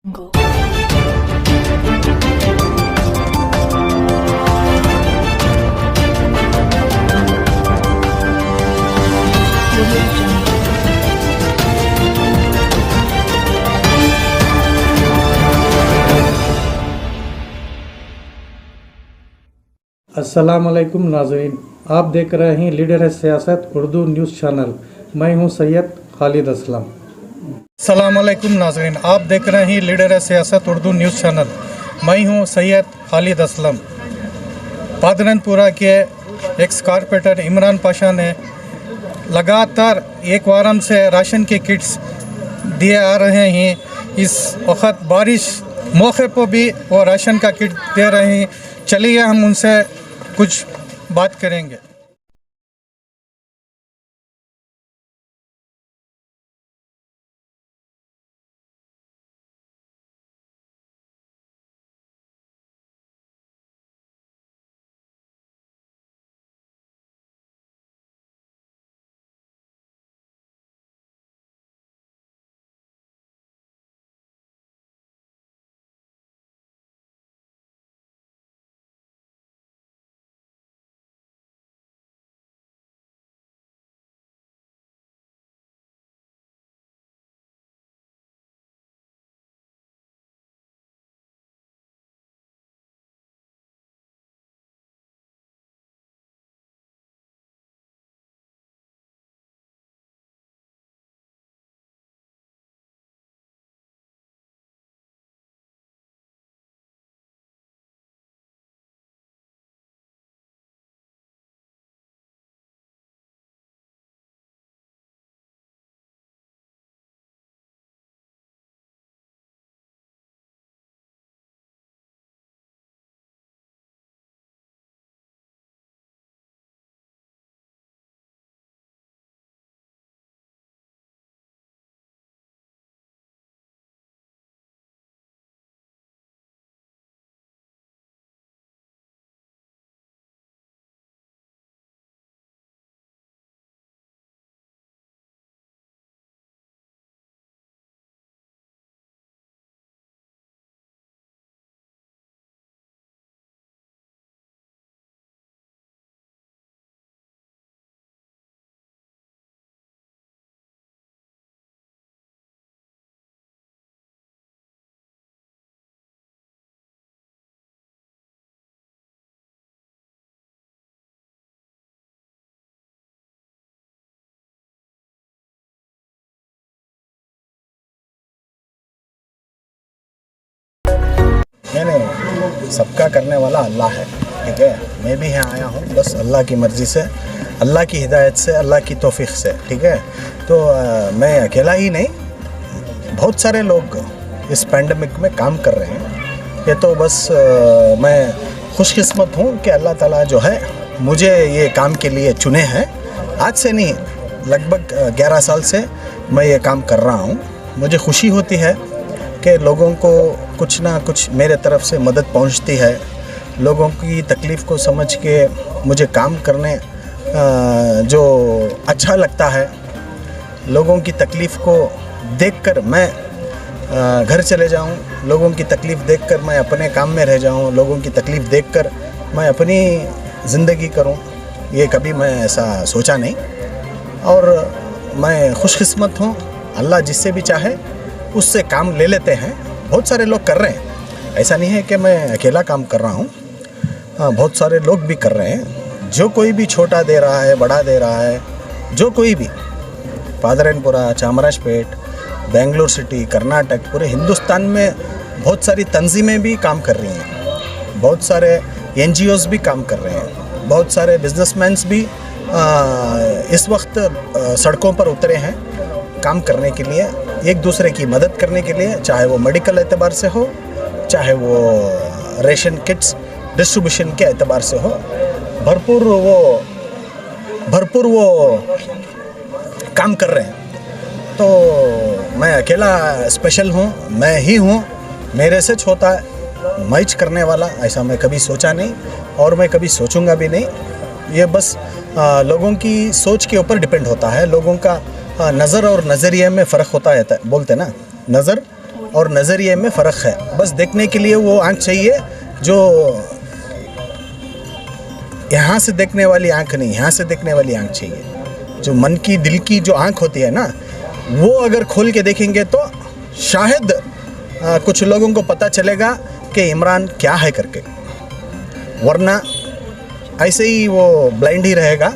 Go. अस्सलामुअलैकुम नाज़रीन, आप देख रहे हैं लीडर है सियासत उर्दू न्यूज़ चैनल। मैं हूं सैयद खालिद असलम। अस्सलामुअलैकुम नाज़रीन, आप देख रहे हैं लीडर है सियासत उर्दू न्यूज़ चैनल। मैं हूं सैयद खालिद असलम। पादरनपुरा के एक्स कारपोरेटर इमरान पाशा ने लगातार एक वारम से राशन के किट्स दिए आ रहे हैं। इस वक्त बारिश मौके पर भी वो राशन का किट दे रहे हैं। चलिए हम उनसे कुछ बात करेंगे। नहीं, सबका करने वाला अल्लाह है। ठीक है, मैं भी यहाँ आया हूँ बस अल्लाह की मर्ज़ी से, अल्लाह की हिदायत से, अल्लाह की तौफीक से। ठीक है, तो मैं अकेला ही नहीं, बहुत सारे लोग इस पैंडमिक में काम कर रहे हैं। ये तो बस मैं खुशकिस्मत हूँ कि अल्लाह ताला जो है मुझे ये काम के लिए चुने हैं। आज से नहीं, लगभग 11 साल से मैं ये काम कर रहा हूँ। मुझे खुशी होती है कि लोगों को कुछ ना कुछ मेरे तरफ से मदद पहुंचती है। लोगों की तकलीफ़ को समझ के मुझे काम करने जो अच्छा लगता है। लोगों की तकलीफ़ को देखकर मैं घर चले जाऊं, लोगों की तकलीफ़ देखकर मैं अपने काम में रह जाऊं, लोगों की तकलीफ़ देखकर मैं अपनी ज़िंदगी करूं, ये कभी मैं ऐसा सोचा नहीं। और मैं खुशकिस्मत हूं, अल्लाह जिससे भी चाहे उससे काम ले लेते हैं। बहुत सारे लोग कर रहे हैं, ऐसा नहीं है कि मैं अकेला काम कर रहा हूँ। बहुत सारे लोग भी कर रहे हैं। जो कोई भी छोटा दे रहा है, बड़ा दे रहा है, जो कोई भी, पादरनपुरा, चामराजपेट, बेंगलुरु सिटी, कर्नाटक, पूरे हिंदुस्तान में बहुत सारी तंजीमें भी काम कर रही हैं। बहुत सारे NGOs भी काम कर रहे हैं। बहुत सारे बिजनेसमैन्स भी इस वक्त सड़कों पर उतरे हैं काम करने के लिए, एक दूसरे की मदद करने के लिए, चाहे वो मेडिकल एतबार से हो, चाहे वो रेशन किट्स डिस्ट्रीब्यूशन के एतबार से हो। भरपूर वो काम कर रहे हैं। तो मैं अकेला स्पेशल हूँ, मैं ही हूँ, मेरे से छोटा मैच करने वाला ऐसा मैं कभी सोचा नहीं और मैं कभी सोचूंगा भी नहीं। ये बस लोगों की सोच के ऊपर डिपेंड होता है। लोगों का नज़र और नज़रिए में फ़र्क होता है, बोलते ना, नज़र और नज़रिए में फ़र्क है। बस देखने के लिए वो आँख चाहिए जो यहाँ से देखने वाली आँख नहीं, यहाँ से देखने वाली आँख चाहिए। जो मन की दिल की जो आँख होती है ना, वो अगर खोल के देखेंगे तो शायद कुछ लोगों को पता चलेगा कि इमरान क्या है करके, वरना ऐसे ही वो ब्लाइंड ही रहेगा।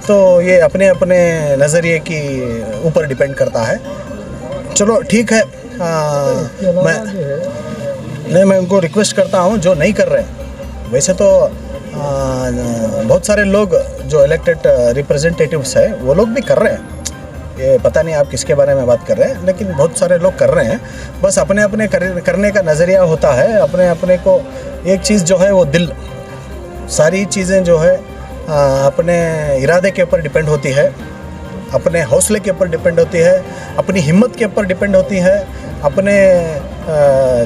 तो ये अपने अपने नज़रिए की ऊपर डिपेंड करता है। चलो ठीक है, मैं उनको रिक्वेस्ट करता हूँ जो नहीं कर रहे। वैसे तो बहुत सारे लोग जो इलेक्टेड रिप्रेजेंटेटिव्स हैं वो लोग भी कर रहे हैं, ये पता नहीं आप किसके बारे में बात कर रहे हैं, लेकिन बहुत सारे लोग कर रहे हैं। बस अपने अपने करने का नज़रिया होता है, अपने अपने को एक चीज़ जो है वो दिल, सारी चीज़ें जो है अपने इरादे के ऊपर डिपेंड होती है, अपने हौसले के ऊपर डिपेंड होती है, अपनी हिम्मत के ऊपर डिपेंड होती है, अपने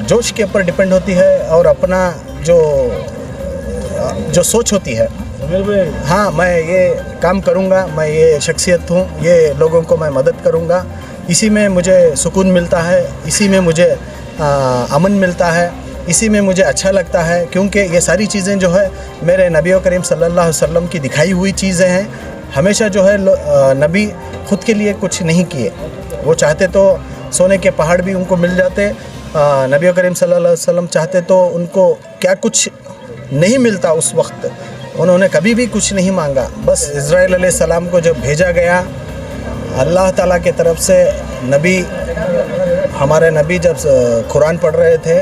जोश के ऊपर डिपेंड होती है, और अपना जो सोच होती है। हाँ, मैं ये काम करूँगा, मैं ये शख्सियत हूँ, ये लोगों को मैं मदद करूँगा, इसी में मुझे सुकून मिलता है, इसी में मुझे अमन मिलता है, इसी में मुझे अच्छा लगता है। क्योंकि ये सारी चीज़ें जो है मेरे नबी करीम सल्लल्लाहु अलैहि वसल्लम की दिखाई हुई चीज़ें हैं। हमेशा जो है नबी ख़ुद के लिए कुछ नहीं किए, वो चाहते तो सोने के पहाड़ भी उनको मिल जाते। नबी करीम सल्लल्लाहु अलैहि वसल्लम चाहते तो उनको क्या कुछ नहीं मिलता उस वक्त, उन्होंने कभी भी कुछ नहीं मांगा। बस इज़राइल अलैहिस्सलाम को जब भेजा गया अल्लाह ताला के तरफ से, हमारे नबी जब कुरान पढ़ रहे थे,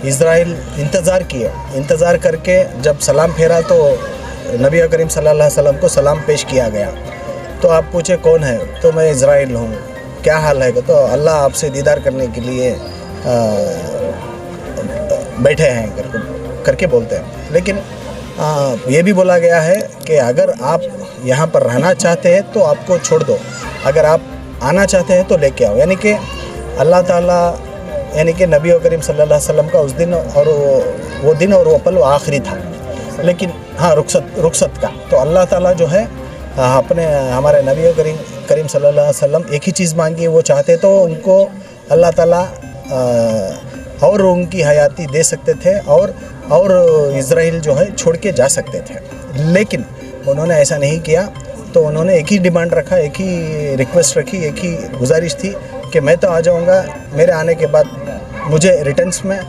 इज़राइल इंतज़ार करके जब सलाम फेरा तो नबी करीम सल्लल्लाहु अलैहि वसल्लम को सलाम पेश किया गया। तो आप पूछे कौन है, तो मैं इज़राइल हूँ, क्या हाल है, तो अल्लाह आपसे दीदार करने के लिए बैठे हैं करके बोलते हैं। लेकिन ये भी बोला गया है कि अगर आप यहाँ पर रहना चाहते हैं तो आपको छोड़ दो, अगर आप आना चाहते हैं तो लेके आओ। यानी कि अल्लाह ताला, यानी कि नबी करीम सल्लल्लाहु अलैहि वसल्लम का उस दिन और वो दिन और वो पल आखिरी था, लेकिन हाँ रुखसत का। तो अल्लाह ताला जो है अपने हमारे नबी करीम सल्लल्लाहु अलैहि वसल्लम एक ही चीज़ मांगी, वो चाहते तो उनको अल्लाह ताला और उनकी हयाती दे सकते थे और इज़राइल जो है छोड़ के जा सकते थे, लेकिन उन्होंने ऐसा नहीं किया। तो उन्होंने एक ही डिमांड रखा, एक ही रिक्वेस्ट रखी, एक ही गुजारिश थी कि मैं तो आ जाऊंगा, मेरे आने के बाद मुझे रिटर्न्स में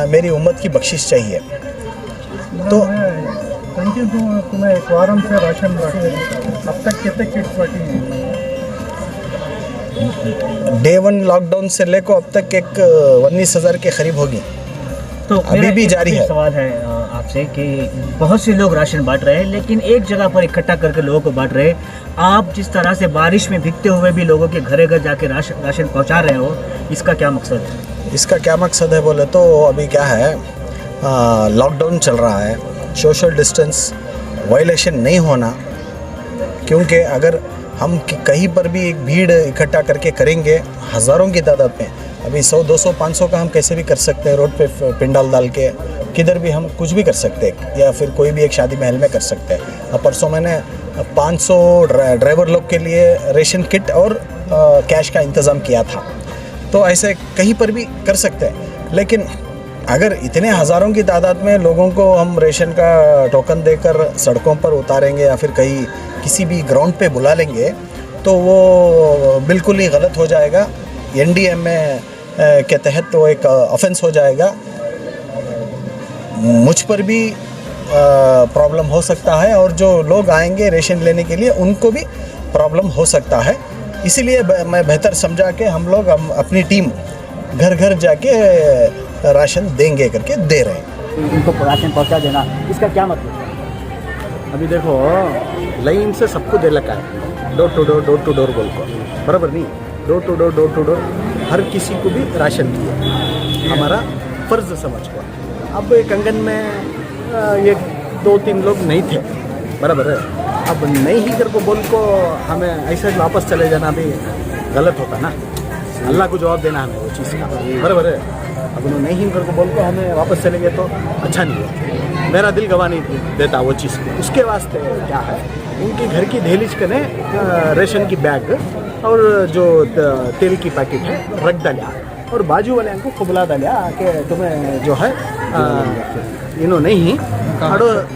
मेरी उम्मत की बख्शिश चाहिए। तो तुम्हें एक वारम से राशन बांटे, अब तक कितने किट्स बांटी हैं? डे 1 लॉकडाउन से लेकर अब तक एक 19,000 के करीब होगी। तो अभी भी जारी है। सवाल है आपसे कि बहुत से लोग राशन बांट रहे हैं, लेकिन एक जगह पर इकट्ठा करके लोगों को बांट रहे हैं। आप जिस तरह से बारिश में भीगते हुए भी लोगों के घरे घर जाके राशन पहुंचा रहे हो, इसका क्या मकसद है? इसका क्या मकसद है बोले तो अभी क्या है, लॉकडाउन चल रहा है, सोशल डिस्टेंस वायलेशन नहीं होना। क्योंकि अगर हम कहीं पर भी एक भीड़ इकट्ठा करके करेंगे हज़ारों की तादाद में, अभी 100, 200, 500 का हम कैसे भी कर सकते हैं, रोड पे पिंडाल डाल के किधर भी हम कुछ भी कर सकते हैं, या फिर कोई भी एक शादी महल में कर सकते हैं। अब परसों मैंने 500 ड्राइवर लोग के लिए रेशन किट और कैश का इंतज़ाम किया था। तो ऐसे कहीं पर भी कर सकते हैं, लेकिन अगर इतने हज़ारों की तादाद में लोगों को हम रेशन का टोकन देकर सड़कों पर उतारेंगे या फिर कहीं किसी भी ग्राउंड पे बुला लेंगे तो वो बिल्कुल ही गलत हो जाएगा। NDMA के तहत तो एक ऑफेंस हो जाएगा, मुझ पर भी प्रॉब्लम हो सकता है और जो लोग आएंगे रेशन लेने के लिए उनको भी प्रॉब्लम हो सकता है। इसीलिए मैं बेहतर समझा कि हम अपनी टीम घर घर जाके राशन देंगे करके दे रहे हैं। उनको राशन पहुंचा देना, इसका क्या मतलब है? अभी देखो लाइन से सबको दे रखा है, डोर टू डोर बोल को, बराबर नहीं, डोर टू डोर हर किसी को भी राशन दिए, हमारा फ़र्ज़ समझ को। अब एक आंगन में ये 2-3 लोग नहीं थे, बराबर है, अब नहीं ही कर को बोल को हमें ऐसे वापस चले जाना भी गलत होता ना, अल्लाह को जवाब देना हमें वो चीज़ का, बराबर है। अब उन्होंने नहीं कर को बोल को हमें वापस चले गए तो अच्छा नहीं है, मेरा दिल गवा नहीं देता वो चीज़ को। उसके वास्ते क्या है, उनकी घर की दहलीज कने रेशन की बैग और जो तेल की पैकेट है रख डाला, और बाजू वाले को खुबला डालिया कि तुम्हें जो है इन्होंने नहीं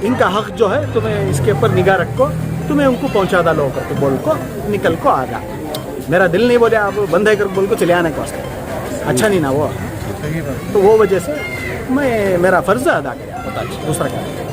इनका हक जो है तुम्हें इसके ऊपर निगाह रखो, तुम्हें उनको पहुंचा डालो करके बोल को निकल को आ जा। मेरा दिल नहीं बोले आप बंद है कर बोल को चले आने को वास्ते, अच्छा नहीं ना वो, तो वो वजह से मैं मेरा फ़र्ज़ अदा किया, दूसरा क्या।